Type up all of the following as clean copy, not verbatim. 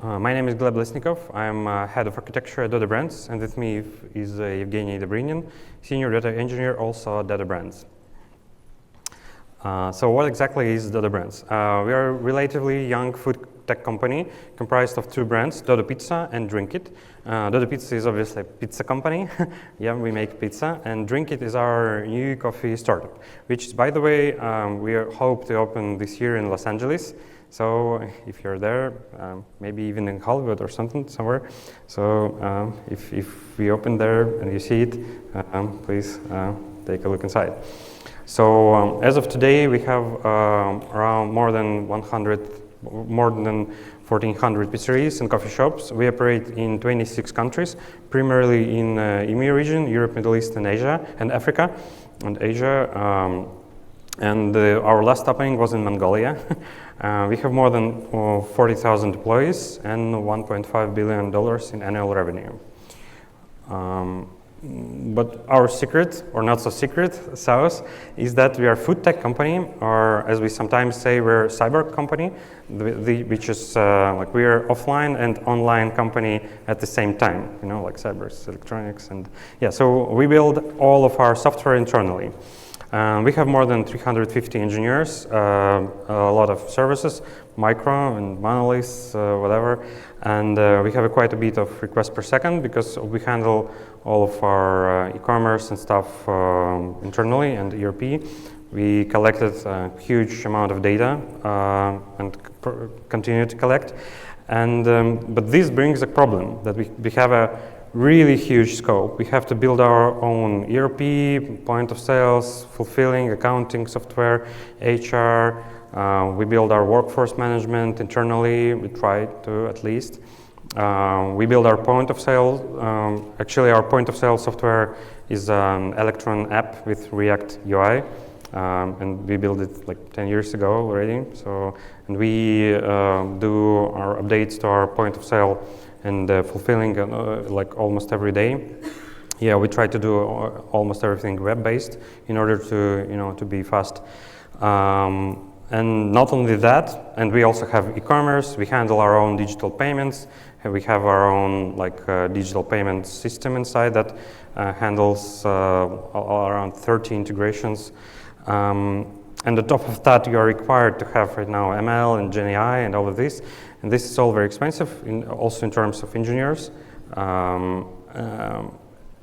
My name is Gleb Lesnikov. I'm head of architecture at Dodo Brands, and with me is Evgeny Dobrinin, senior data engineer, also at Dodo Brands. So what exactly is Dodo Brands? We are a relatively young food tech company comprised of two brands, Dodo Pizza and Drinkit. Dodo Pizza is obviously a pizza company. Yeah, we make pizza. And Drinkit is our new coffee startup, which, by the way, we hope to open this year in Los Angeles. So if you're there, maybe even in Hollywood or somewhere. So if we open there and you see it, please take a look inside. So as of today, we have around more than 1,400 pizzeries and coffee shops. We operate in 26 countries, primarily in EMEA region, Europe, Middle East, and Asia, and Africa, and Asia. Our last opening was in Mongolia. We have more than 40,000 employees and $1.5 billion in annual revenue. But our secret, or not so secret, sauce, is that we are a food tech company, or as we sometimes say, we're a cyber company, which is like we are offline and online company at the same time, you know, like cyber, electronics, and yeah. So we build all of our software internally. We have more than 350 engineers, a lot of services, micro and monoliths, whatever, and we have quite a bit of requests per second because we handle all of our e-commerce and stuff internally and ERP. We collected a huge amount of data and continue to collect, but this brings a problem that we have a really huge scope. We have to build our own ERP, point of sales, fulfilling, accounting software, HR. We build our workforce management internally. We try to at least. We build our point of sale. Actually, our point of sale software is an Electron app with React UI. And we built it like 10 years ago already. So, and we do our updates to our point of sale and fulfilling like almost every day. Yeah, we try to do almost everything web-based in order to be fast. And not only that, and we also have e-commerce. We handle our own digital payments. And we have our own like digital payment system inside that handles around 30 integrations. And on top of that, you are required to have right now ML and GenAI and all of this. And this is all very expensive, also in terms of engineers. And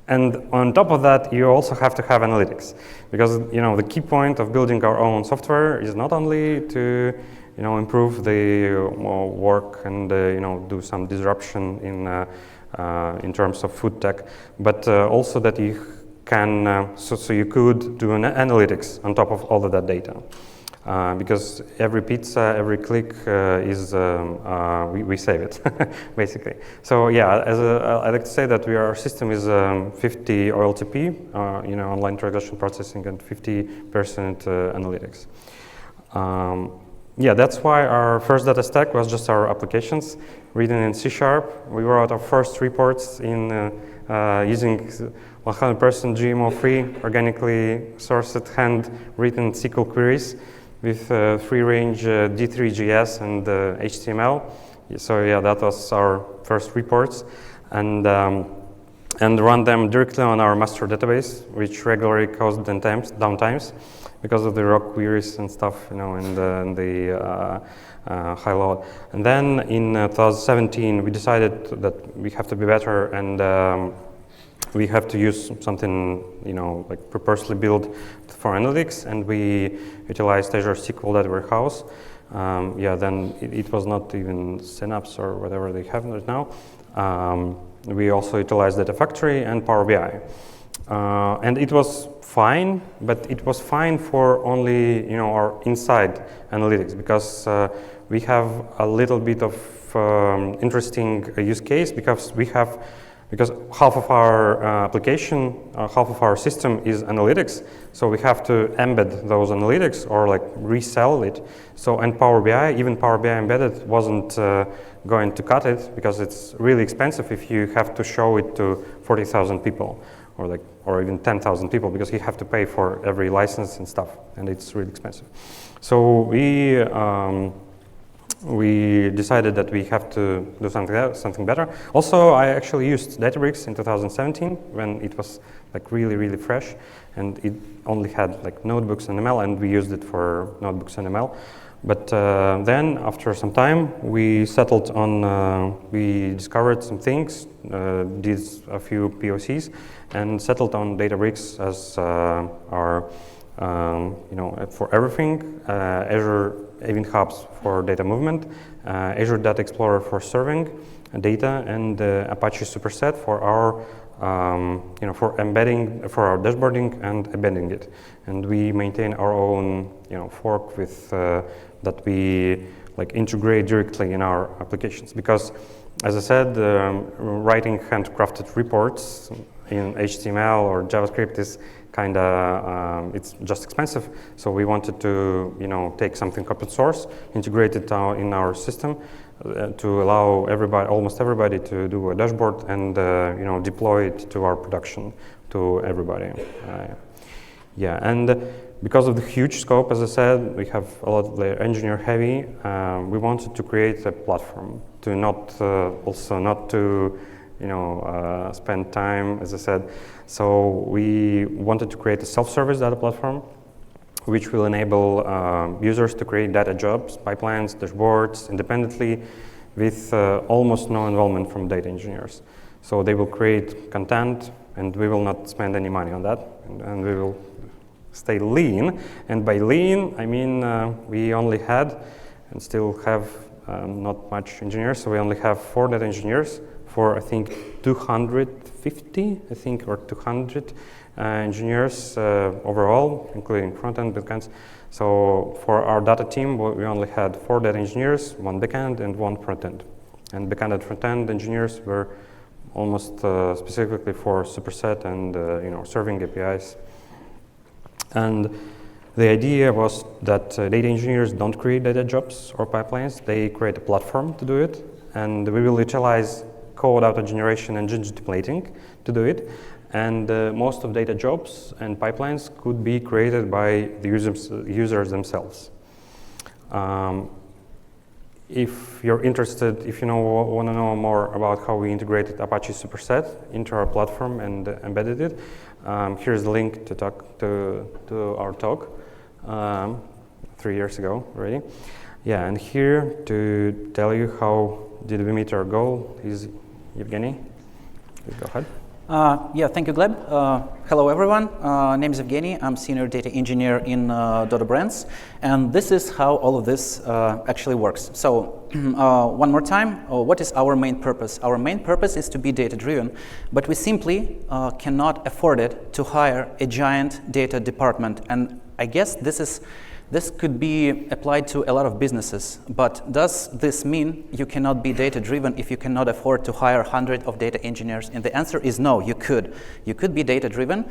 on top of that, you also have to have analytics, because the key point of building our own software is not only to improve the work and do some disruption in terms of food tech, but also that you can so you could do an analytics on top of all of that data. Because every pizza, every click we save it, basically. So yeah, I like to say that our system is 50 OLTP, online transaction processing, and 50% analytics. Yeah, that's why our first data stack was just our applications written in C#. We wrote our first reports in using 100% GMO-free, organically sourced, hand-written SQL queries with free-range D3.js and HTML. So yeah, that was our first reports, and run them directly on our master database, which regularly caused downtimes because of the raw queries and stuff, and the high load. And then in 2017, we decided that we have to be better, and we have to use something, like purposely built for analytics, and we utilized Azure SQL Data Warehouse. Yeah, then it was not even Synapse or whatever they have right now. We also utilized Data Factory and Power BI. And it was fine, but it was fine for only, our inside analytics, because we have a little bit of interesting use case, because half of our application, half of our system is analytics, so we have to embed those analytics or like resell it. So, and Power BI, even Power BI embedded wasn't going to cut it, because it's really expensive if you have to show it to 40,000 people or even 10,000 people, because you have to pay for every license and stuff, and it's really expensive. So we we decided that we have to do something better. Also, I actually used Databricks in 2017 when it was like really fresh, and it only had like notebooks and ML, and we used it for notebooks and ML. But then, after some time, we settled on, we discovered some things, did a few POCs, and settled on Databricks as our, for everything. Azure Event Hubs for data movement, Azure Data Explorer for serving data, and Apache Superset for our, for embedding, for our dashboarding and embedding it. And we maintain our own, fork with that we like integrate directly in our applications. Because, as I said, writing handcrafted reports in HTML or JavaScript is kind of, it's just expensive. So we wanted to, take something open source, integrate it in our system to allow everybody, almost everybody, to do a dashboard and, deploy it to our production to everybody. And because of the huge scope, as I said, we have a lot of engineer heavy. We wanted to create a platform to not, also not to, spend time, as I said. So we wanted to create a self-service data platform, which will enable users to create data jobs, pipelines, dashboards independently with almost no involvement from data engineers. So they will create content, and we will not spend any money on that, and we will stay lean. And by lean, I mean we only had and still have not much engineers, so we only have 4 data engineers for, I think, 250, or 200 engineers overall, including front-end, back-end. So for our data team, we only had 4 data engineers, 1 back-end and 1 front-end. And back-end and front-end engineers were almost specifically for Superset and serving APIs. And the idea was that data engineers don't create data jobs or pipelines. They create a platform to do it, and we will utilize code auto generation and Jinja templating to do it. And most of data jobs and pipelines could be created by the users themselves. If you're interested, if you want to know more about how we integrated Apache Superset into our platform and embedded it, here's the link to our talk 3 years ago already. Yeah, and here to tell you how did we meet our goal is Evgeny. Please go ahead. Thank you, Gleb. Hello, everyone. Name is Evgeny. I'm senior data engineer in Dodo Brands, and this is how all of this actually works. So, one more time, what is our main purpose? Our main purpose is to be data-driven, but we simply cannot afford it to hire a giant data department. And I guess this could be applied to a lot of businesses, but does this mean you cannot be data-driven if you cannot afford to hire hundreds of data engineers? And the answer is no, you could. You could be data-driven.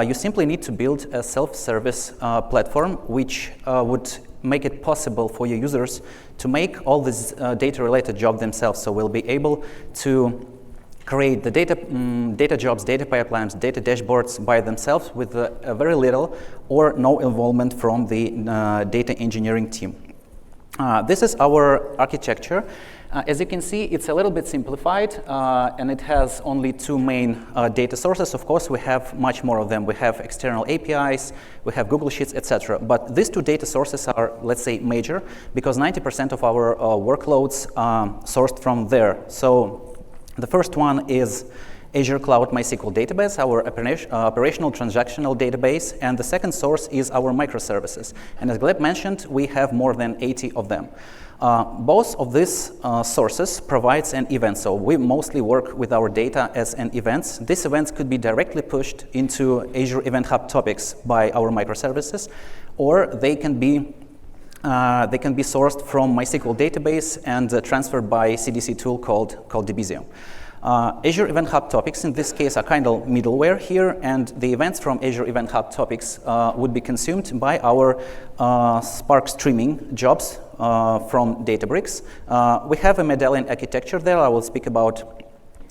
You simply need to build a self-service platform which would make it possible for your users to make all this data-related job themselves. So we'll be able to create the data jobs, data pipelines, data dashboards by themselves with very little or no involvement from the data engineering team. This is our architecture. As you can see, it's a little bit simplified, and it has only 2 main data sources. Of course, we have much more of them. We have external APIs, we have Google Sheets, etc. But these 2 data sources are, let's say, major, because 90% of our workloads are sourced from there. So the first one is Azure Cloud MySQL database, our operational transactional database, and the second source is our microservices. And as Gleb mentioned, we have more than 80 of them. Both of these sources provides an event, so we mostly work with our data as an events. These events could be directly pushed into Azure Event Hub topics by our microservices, or they can be sourced from MySQL database and transferred by CDC tool called Debezium. Azure Event Hub topics in this case are kind of middleware here, and the events from Azure Event Hub topics would be consumed by our Spark streaming jobs from Databricks. We have a medallion architecture there. I will speak about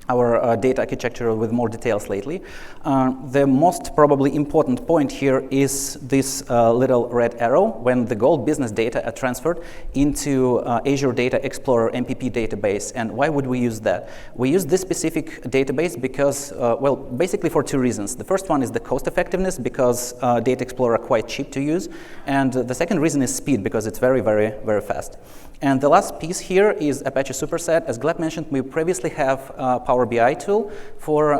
data architecture with more details lately. The most probably important point here is this little red arrow when the gold business data are transferred into Azure Data Explorer MPP database. And why would we use that? We use this specific database because, well, basically for two reasons. The first one is the cost effectiveness, because Data Explorer are quite cheap to use. And the second reason is speed, because it's very, very, very fast. And the last piece here is Apache Superset. As Gleb mentioned, we previously have Power BI tool for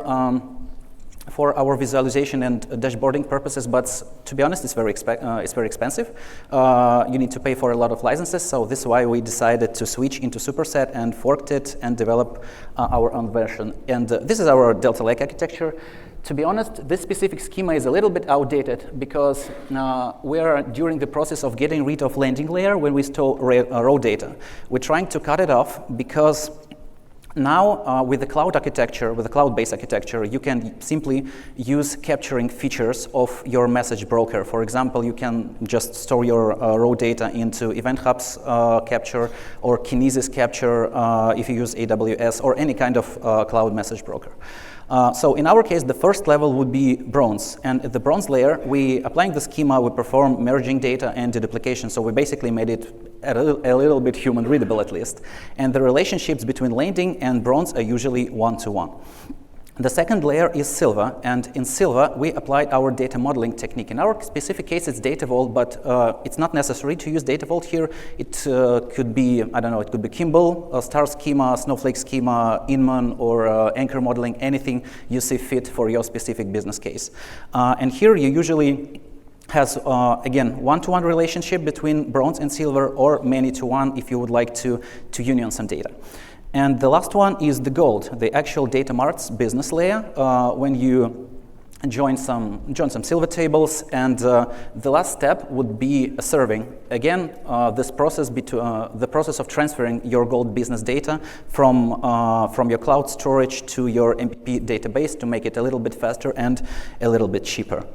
our visualization and dashboarding purposes, but to be honest, it's very expensive. You need to pay for a lot of licenses, so this is why we decided to switch into Superset and forked it and develop our own version. And this is our Delta Lake architecture. To be honest, this specific schema is a little bit outdated because we are during the process of getting rid of landing layer when we store raw data. We're trying to cut it off because now, with the cloud architecture, with the cloud-based architecture, you can simply use capturing features of your message broker. For example, you can just store your raw data into Event Hub's capture or Kinesis capture if you use AWS or any kind of cloud message broker. So in our case, the first level would be bronze. And at the bronze layer, applying the schema, we perform merging data and deduplication. So we basically made it a little bit human readable at least. And the relationships between landing and bronze are usually one-to-one. The second layer is silver, and in silver we applied our data modeling technique. In our specific case it's data vault, but it's not necessary to use data vault here. It could be, I don't know, it could be Kimball, star schema, snowflake schema, Inman, or anchor modeling, anything you see fit for your specific business case. And here you usually has, again, one-to-one relationship between bronze and silver, or many-to-one if you would like to union some data. And the last one is the gold, the actual data marts business layer, when you join some silver tables, and the last step would be serving. Again, this process, the process of transferring your gold business data from your cloud storage to your MPP database to make it a little bit faster and a little bit cheaper.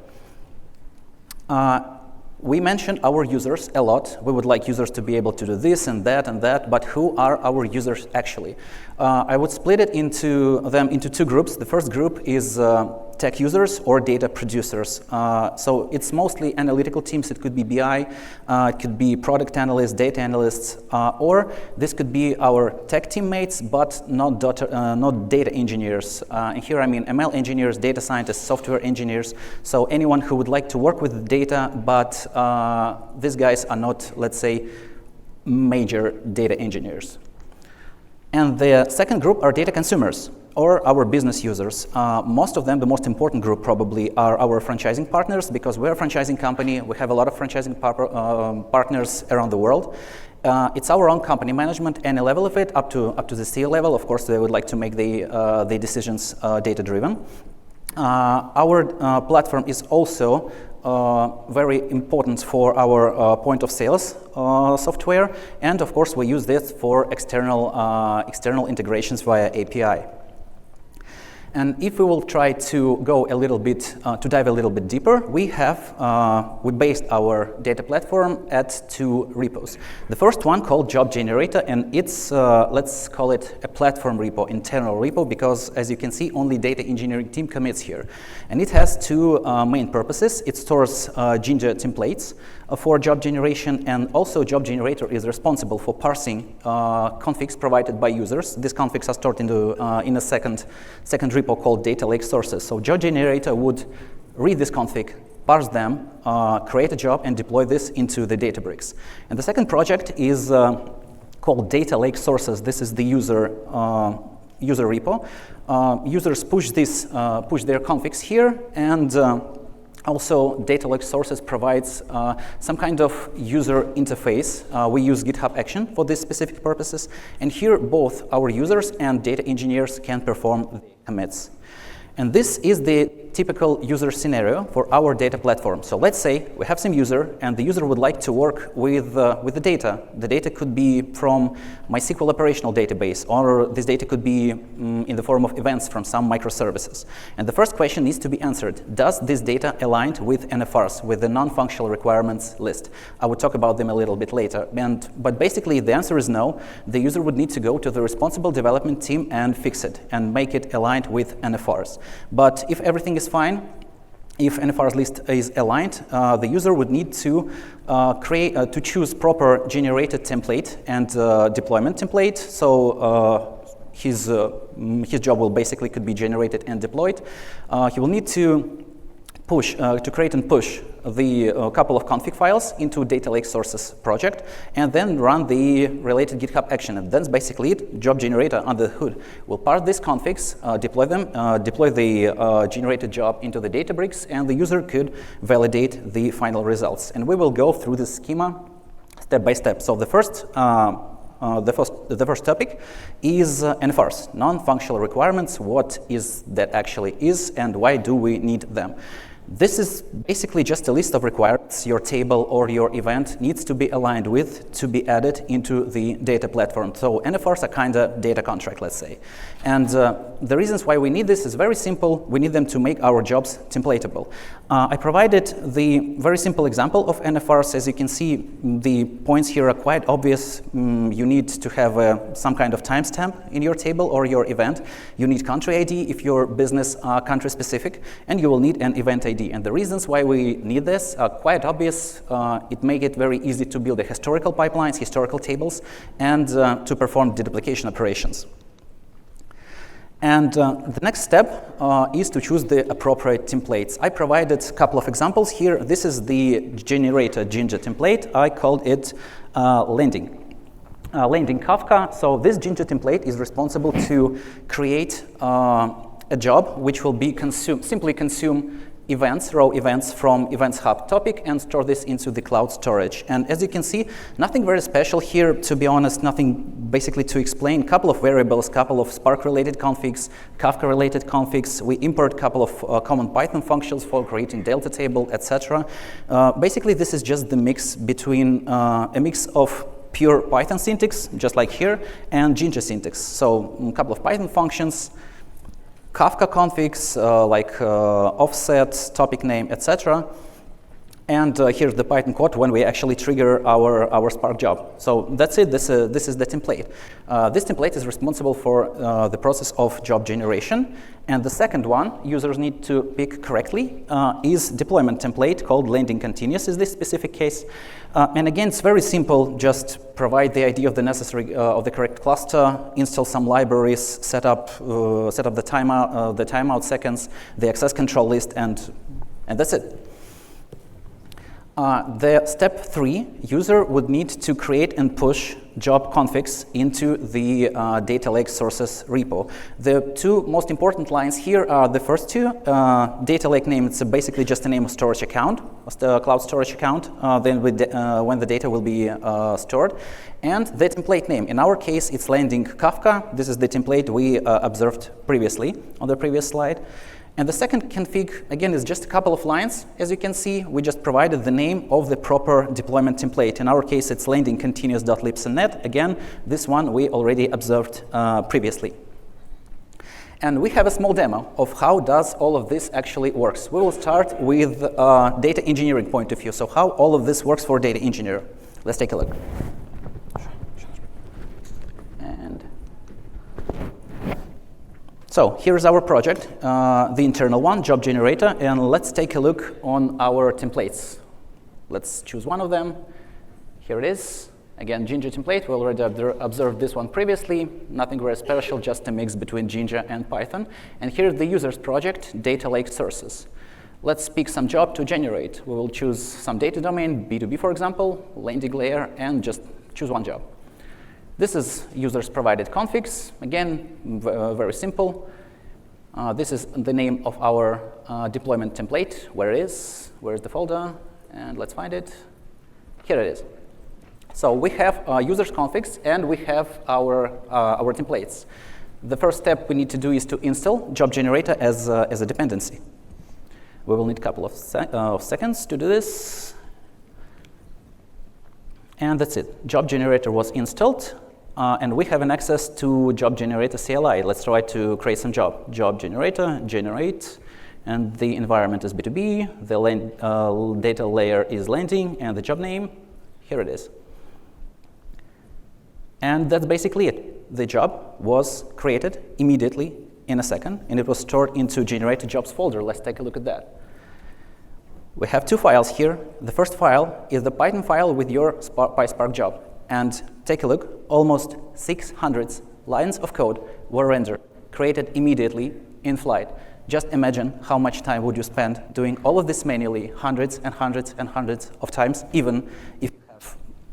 We mentioned our users a lot. We would like users to be able to do this and that, but who are our users actually? I would split it into two groups. The first group is tech users or data producers. So it's mostly analytical teams. It could be BI, it could be product analysts, data analysts, or this could be our tech teammates, but not data engineers. And here I mean ML engineers, data scientists, software engineers. So anyone who would like to work with data, but these guys are not, let's say, major data engineers. And the second group are data consumers, or our business users. Most of them, the most important group probably, are our franchising partners, because we're a franchising company. We have a lot of franchising partners around the world. It's our own company management, any level of it, up to the CEO level. Of course, they would like to make the decisions data-driven. Our platform is also very important for our point of sales software, and of course we use this for external integrations via API. And if we will try to go a little bit, to dive a little bit deeper, we based our data platform at two repos. The first one called Job Generator, and it's, let's call it a platform repo, internal repo, because as you can see, only data engineering team commits here. And it has two main purposes. It stores Jinja templates for job generation, and also Job Generator is responsible for parsing configs provided by users. These configs are stored in a second repo called Data Lake Sources. So Job Generator would read this config, parse them, create a job, and deploy this into the Databricks. And the second project is called Data Lake Sources. This is the user repo. Users push their configs here, and also, Data Lake Sources provides some kind of user interface. We use GitHub Action for these specific purposes. And here, both our users and data engineers can perform the commits. And this is the typical user scenario for our data platform. So let's say we have some user, and the user would like to work with the data. The data could be from MySQL operational database, or this data could be in the form of events from some microservices. And the first question needs to be answered. Does this data align with NFRs, with the non-functional requirements list? I will talk about them a little bit later. But basically, the answer is no. The user would need to go to the responsible development team and fix it and make it aligned with NFRs. But if everything is fine, if NFRs list is aligned, the user would need to choose proper generated template and deployment template. So his job will basically could be generated and deployed. He will need to create and push the couple of config files into Data Lake Sources project, and then run the related GitHub action. And that's basically it. Job generator under the hood will parse these configs, deploy the generated job into the Databricks, and the user could validate the final results. And we will go through the schema step by step. So the first topic is NFRs, non-functional requirements. What is that actually is, and why do we need them? This is basically just a list of requirements your table or your event needs to be aligned with to be added into the data platform. So NFRs are kind of data contract, let's say. And the reasons why we need this is very simple. We need them to make our jobs templatable. I provided the very simple example of NFRs. As you can see, the points here are quite obvious. You need to have some kind of timestamp in your table or your event. You need country ID if your business are country specific, and you will need an event ID. And the reasons why we need this are quite obvious. It makes it very easy to build the historical pipelines, historical tables, and to perform deduplication operations. And the next step is to choose the appropriate templates. I provided a couple of examples here. This is the generator Jinja template. I called it landing Kafka. So this Jinja template is responsible to create a job which will be simply consume events, raw events from Events Hub topic, and store this into the cloud storage. And as you can see, nothing very special here, to be honest, nothing basically to explain. Couple of variables, couple of Spark-related configs, Kafka-related configs. We import a couple of common Python functions for creating delta table, etc. Basically, this is just the mix between a mix of pure Python syntax, just like here, and Jinja syntax. So a couple of Python functions, Kafka configs like offset, topic name, etc. And here's the Python code when we actually trigger our Spark job. So that's it. This is the template. This template is responsible for the process of job generation. And the second one users need to pick correctly is deployment template called landing continuous in this specific case. And again, it's very simple. Just provide the ID of the necessary of the correct cluster, install some libraries, set up the timeout seconds, the access control list, and that's it. The step 3, user would need to create and push job configs into the Data Lake Sources repo. The two most important lines here are the first two. Data Lake name, it's basically just a name of storage account, the cloud storage account, then when the data will be stored. And the template name, in our case, it's landing Kafka. This is the template we observed previously on the previous slide. And the second config, again, is just a couple of lines. As you can see, we just provided the name of the proper deployment template. In our case, it's landing continuous.libs.net. Again, this one we already observed previously. And we have a small demo of how does all of this actually works. We will start with data engineering point of view. So how all of this works for data engineer. Let's take a look. So here's our project, the internal one, job generator, and let's take a look on our templates. Let's choose one of them. Here it is. Again, Jinja template. We already observed this one previously. Nothing very special, just a mix between Jinja and Python. And here's the user's project, Data Lake Sources. Let's pick some job to generate. We will choose some data domain, B2B, for example, landing layer, and just choose one job. This is users provided configs. Again, very simple. This is the name of our deployment template. Where is the folder? And let's find it. Here it is. So we have users configs, and we have our templates. The first step we need to do is to install job generator as a dependency. We will need a couple of seconds to do this. And that's it. Job generator was installed. And we have an access to job generator CLI. Let's try to create some job. Job generator, generate. And the environment is B2B. The data layer is landing. And the job name, here it is. And that's basically it. The job was created immediately in a second, and it was stored into generated jobs folder. Let's take a look at that. We have two files here. The first file is the Python file with your PySpark job. And take a look, almost 600 lines of code were rendered, created immediately in flight. Just imagine how much time would you spend doing all of this manually, hundreds and hundreds and hundreds of times, even if you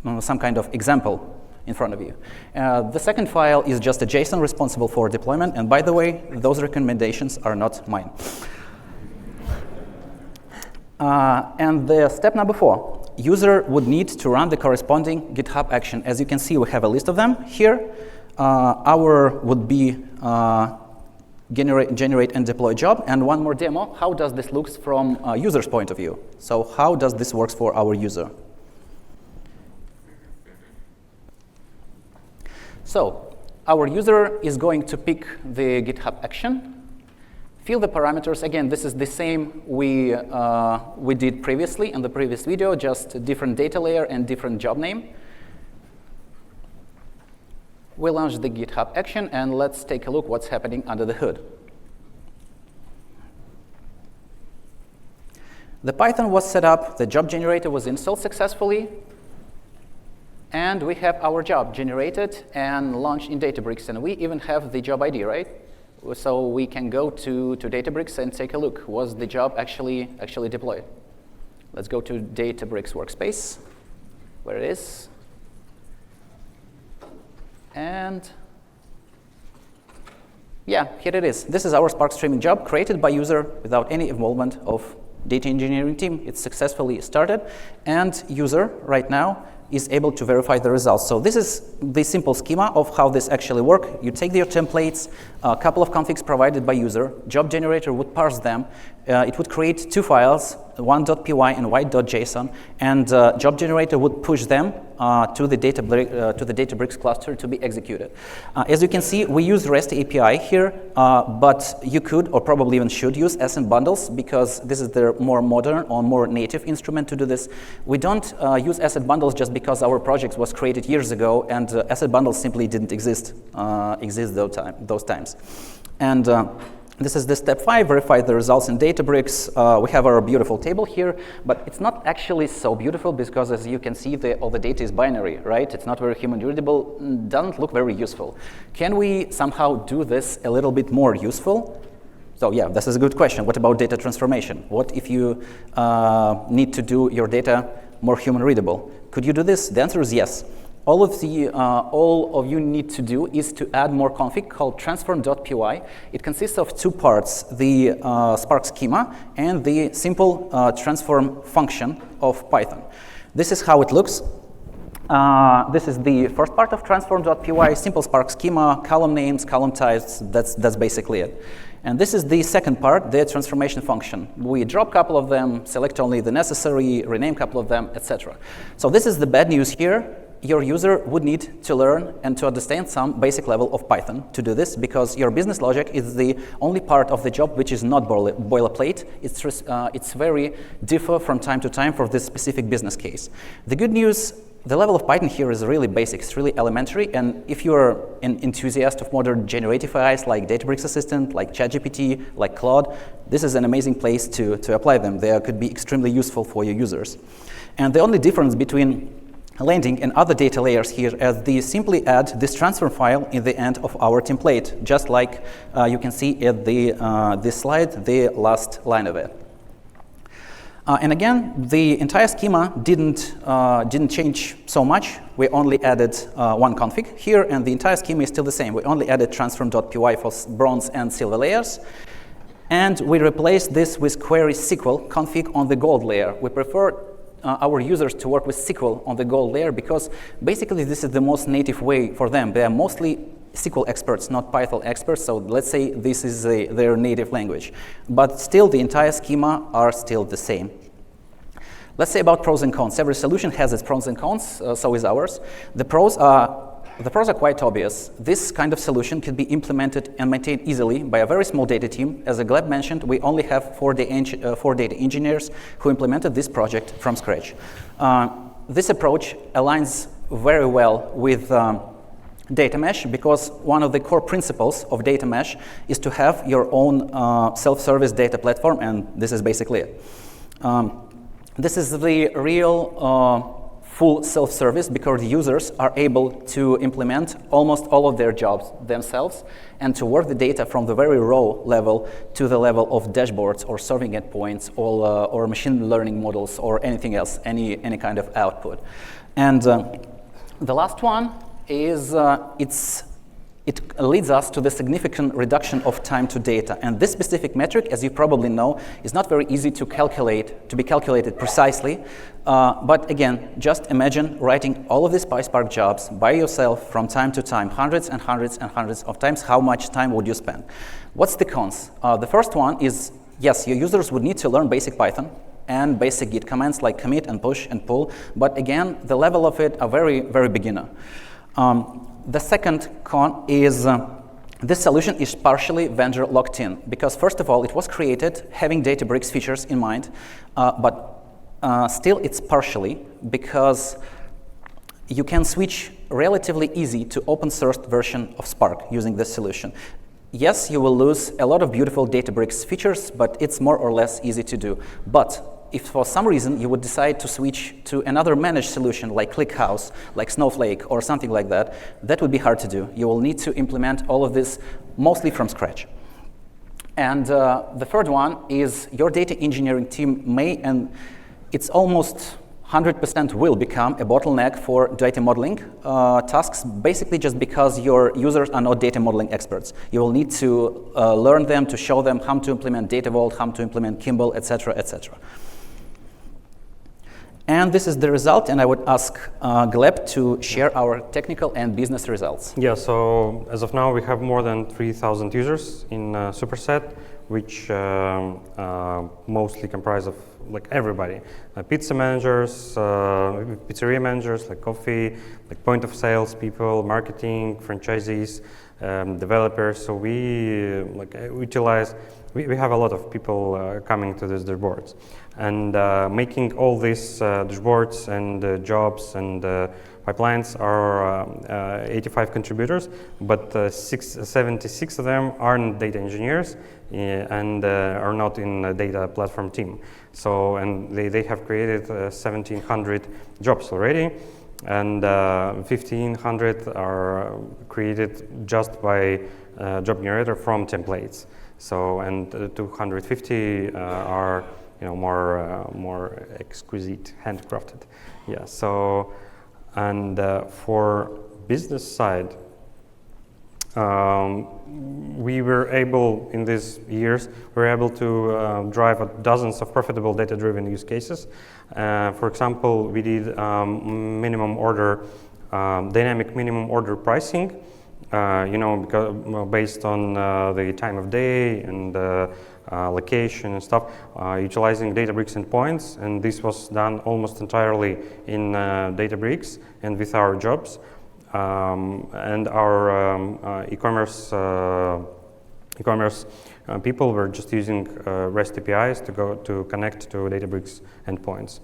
have some kind of example in front of you. The second file is just a JSON responsible for deployment. And by the way, those recommendations are not mine. And the step number 4, user would need to run the corresponding GitHub action. As you can see, we have a list of them here. Our would be generate and deploy job. And one more demo, how does this look from a user's point of view? So how does this work for our user? So our user is going to pick the GitHub action, fill the parameters. Again, this is the same we did previously in the previous video, just a different data layer and different job name. We launch the GitHub action, and let's take a look what's happening under the hood. The Python was set up, the job generator was installed successfully, and we have our job generated and launched in Databricks, and we even have the job ID, right? So we can go to Databricks and take a look. Was the job actually deployed? Let's go to Databricks workspace, where it is. And yeah, here it is. This is our Spark streaming job created by user without any involvement of data engineering team. It's successfully started, and user right now is able to verify the results. So this is the simple schema of how this actually works. You take your templates, a couple of configs provided by user, job generator would parse them. It would create two files, one.py and white.json, and job generator would push them to the Databricks cluster to be executed. As you can see, we use REST API here, but you could or probably even should use asset bundles because this is the more modern or more native instrument to do this. We don't use asset bundles just because our project was created years ago and asset bundles simply didn't exist those times. And this is the step 5, verify the results in Databricks. We have our beautiful table here, but it's not actually so beautiful because, as you can see, all the data is binary, right? It's not very human readable, doesn't look very useful. Can we somehow do this a little bit more useful? So yeah, this is a good question. What about data transformation? What if you need to do your data more human readable? Could you do this? The answer is yes. All of you need to do is to add more config called transform.py. It consists of two parts, the Spark schema and the simple transform function of Python. This is how it looks. This is the first part of transform.py, simple Spark schema, column names, column types, that's basically it. And this is the second part, the transformation function. We drop a couple of them, select only the necessary, rename a couple of them, etc. So this is the bad news here. Your user would need to learn and to understand some basic level of Python to do this because your business logic is the only part of the job which is not boilerplate. It's very different from time to time for this specific business case. The good news, the level of Python here is really basic, it's really elementary, and if you're an enthusiast of modern generative AIs like Databricks Assistant, like ChatGPT, like Claude, this is an amazing place to apply them. They could be extremely useful for your users. And the only difference between landing and other data layers here as they simply add this transfer file in the end of our template, just like you can see at this slide, the last line of it. And again, the entire schema didn't change so much. We only added one config here, and the entire schema is still the same. We only added transform.py for bronze and silver layers. And we replaced this with query SQL config on the gold layer. We prefer our users to work with SQL on the gold layer because basically this is the most native way for them. They are mostly SQL experts, not Python experts, so let's say this is their native language. But still, the entire schema are still the same. Let's say about pros and cons. Every solution has its pros and cons, so is ours. The pros are quite obvious. This kind of solution can be implemented and maintained easily by a very small data team. As Gleb mentioned, we only have four data engineers who implemented this project from scratch. This approach aligns very well with data mesh, because one of the core principles of data mesh is to have your own self-service data platform, and this is basically it. This is the real full self-service, because users are able to implement almost all of their jobs themselves and to work the data from the very raw level to the level of dashboards or serving endpoints or machine learning models or anything else, any kind of output. And the last one is it leads us to the significant reduction of time to data. And this specific metric, as you probably know, is not very easy to be calculated precisely. But again, just imagine writing all of these PySpark jobs by yourself from time to time, hundreds and hundreds and hundreds of times. How much time would you spend? What's the cons? The first one is, yes, your users would need to learn basic Python and basic Git commands like commit and push and pull. But again, the level of it are very, very beginner. The second con is this solution is partially vendor locked in, because first of all, it was created having Databricks features in mind, but still it's partially, because you can switch relatively easy to open source version of Spark using this solution. Yes, you will lose a lot of beautiful Databricks features, but it's more or less easy to do. But if for some reason you would decide to switch to another managed solution like ClickHouse, like Snowflake, or something like that, that would be hard to do. You will need to implement all of this mostly from scratch. And the third one is your data engineering team may, and it's almost 100% will become a bottleneck for data modeling tasks, basically just because your users are not data modeling experts. You will need to learn them, to show them how to implement Data Vault, how to implement Kimball, etc., etc. And this is the result, and I would ask Gleb to share our technical and business results. Yeah, so as of now, we have more than 3,000 users in Superset, which mostly comprise of like everybody, pizza managers, pizzeria managers, like coffee, like point of sales people, marketing, franchisees, developers. So we we have a lot of people coming to these dashboards, and making all these dashboards and jobs and pipelines are 85 contributors, but 76 of them aren't data engineers and are not in a data platform team. So, and they have created 1,700 jobs already, and 1,500 are created just by job generator from templates. So, and 250 are more exquisite, handcrafted. Yeah. So, and for business side, we were able, in these years, we were able to drive dozens of profitable data-driven use cases. For example, we did minimum order, dynamic minimum order pricing, because, based on the time of day and location and stuff, utilizing Databricks endpoints, and this was done almost entirely in Databricks and with our jobs. And our e-commerce people were just using REST APIs to connect to Databricks endpoints.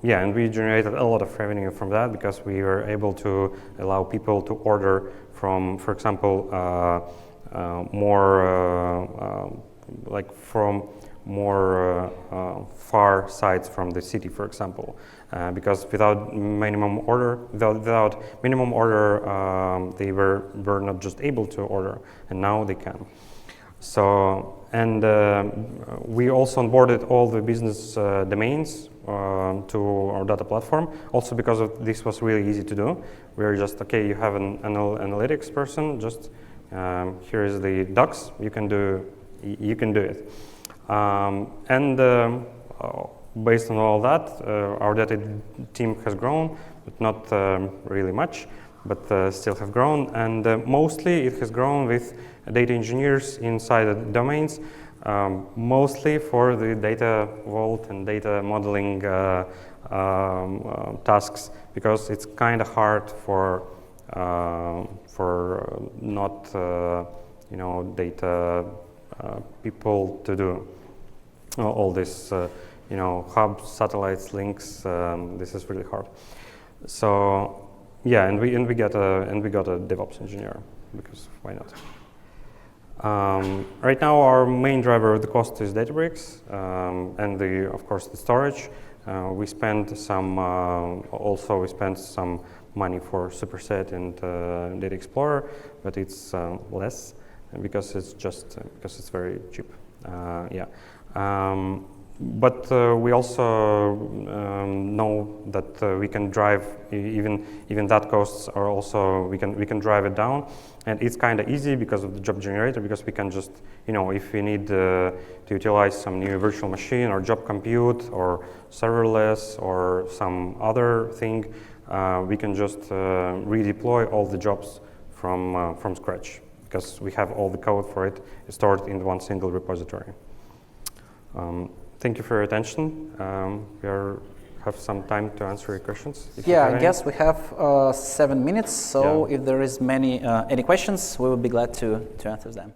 Yeah, and we generated a lot of revenue from that because we were able to allow people to order from, for example, far sites from the city, for example. Because without minimum order, they were not just able to order, and now they can. So, and we also onboarded all the business domains to our data platform, also because this was really easy to do. We were just, okay, you have an analytics person, just here is the docs, you can do it. Based on all that, our data team has grown, but not really much. but still have grown. And mostly it has grown with data engineers inside the domains, mostly for the data vault and data modeling tasks, because it's kind of hard for not data people to do all this hubs, satellites, links. This is really hard. So yeah, and we got a DevOps engineer, because why not? Right now, our main driver of the cost is Databricks, and of course the storage. We spend some money for Superset and Data Explorer, but it's less because it's very cheap. Yeah. But we also know that we can drive even that costs are also we can drive it down, and it's kind of easy because of the job generator, because we can just if we need to utilize some new virtual machine or job compute or serverless or some other thing, we can just redeploy all the jobs from scratch, because we have all the code for it stored in one single repository. Thank you for your attention. We have some time to answer your questions. Yeah, I guess we have 7 minutes, so if there is any questions, we will be glad to answer them.